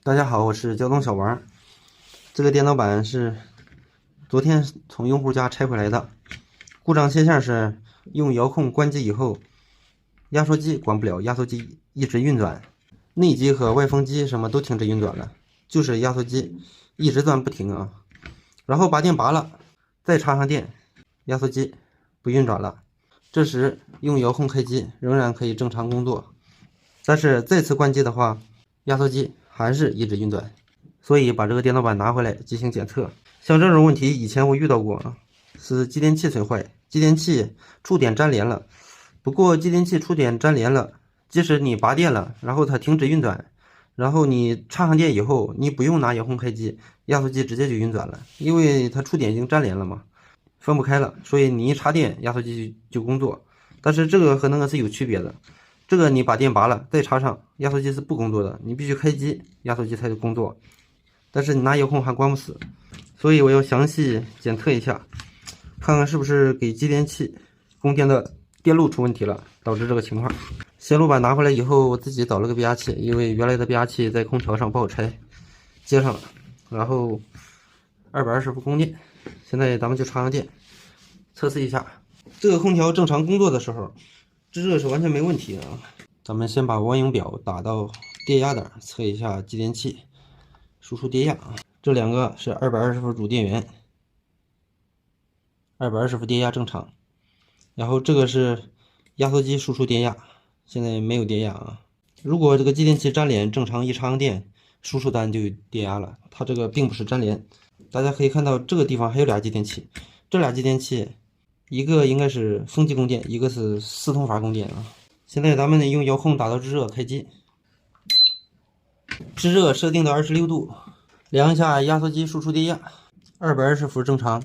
大家好，我是交通小王。这个电脑板是昨天从用户家拆回来的，故障现象是用遥控关机以后，压缩机关不了，压缩机一直运转，内机和外风机什么都停止运转了，就是压缩机一直转不停啊。然后把电拔了，再插上电，压缩机不运转了。这时用遥控开机仍然可以正常工作，但是再次关机的话，压缩机还是一直运转，所以把这个电脑板拿回来进行检测。像这种问题以前我遇到过啊，是继电器损坏，继电器触点粘连了。不过继电器触点粘连了，即使你拔电了，然后它停止运转，然后你插上电以后，你不用拿遥控开机，压缩机直接就运转了，因为它触点已经粘连了嘛，分不开了，所以你一插电，压缩机就工作。但是这个和那个是有区别的。这个你把电拔了再插上，压缩机是不工作的，你必须开机，压缩机才工作。但是你拿遥控还关不死，所以我要详细检测一下，看看是不是给继电器供电的电路出问题了，导致这个情况。线路板拿回来以后，我自己找了个变压器，因为原来的变压器在空调上不好拆，接上了，然后220伏供电。现在咱们就插上电，测试一下这个空调正常工作的时候，制热是完全没问题的啊。咱们先把王影表打到电压档，测一下继电器输出电压啊。这两个是220伏主电源，220伏电压正常。然后这个是压缩机输出电压，现在没有电压啊。如果这个继电器粘连，正常一插上电，输出单就有电压了。它这个并不是粘连，大家可以看到这个地方还有俩继电器，这俩继电器一个应该是风机供电，一个是四通阀供电啊。现在咱们用遥控打到制热开机，制热设定到26度，量一下压缩机输出电压，220伏正常，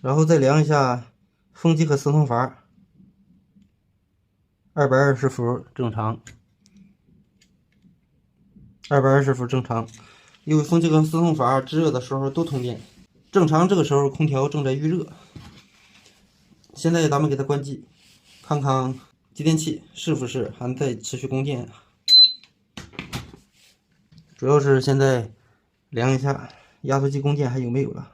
然后再量一下风机和四通阀，220伏正常，220伏正常。因为风机和四通阀制热的时候都通电，正常这个时候空调正在预热。现在咱们给它关机，看看继电器是不是还在持续供电。主要是现在量一下压缩机供电还有没有了。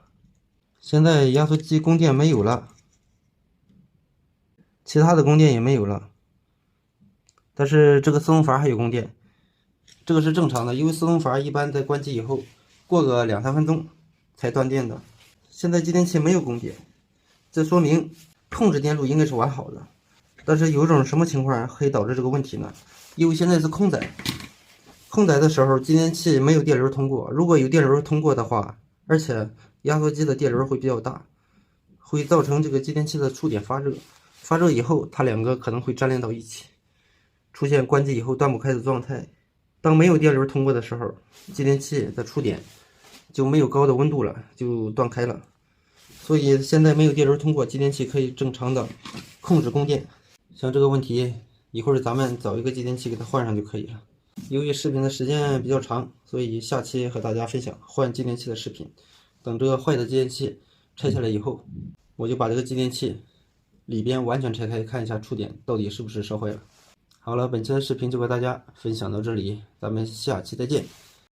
现在压缩机供电没有了，其他的供电也没有了，但是这个四通阀还有供电，这个是正常的，因为四通阀一般在关机以后过个2-3分钟才断电的。现在继电器没有供电，这说明控制电路应该是完好的。但是有一种什么情况可以导致这个问题呢？因为现在是空载，空载的时候继电器没有电流通过，如果有电流通过的话，而且压缩机的电流会比较大，会造成这个继电器的触点发热，发热以后它两个可能会粘连到一起，出现关机以后断不开的状态。当没有电流通过的时候，继电器的触点就没有高的温度了，就断开了。所以现在没有电流通过，继电器可以正常的控制供电。像这个问题，一会儿咱们找一个继电器给它换上就可以了。由于视频的时间比较长，所以下期和大家分享换继电器的视频。等这个坏的继电器拆下来以后，我就把这个继电器里边完全拆开，看一下触点到底是不是烧坏了。好了，本期的视频就和大家分享到这里，咱们下期再见。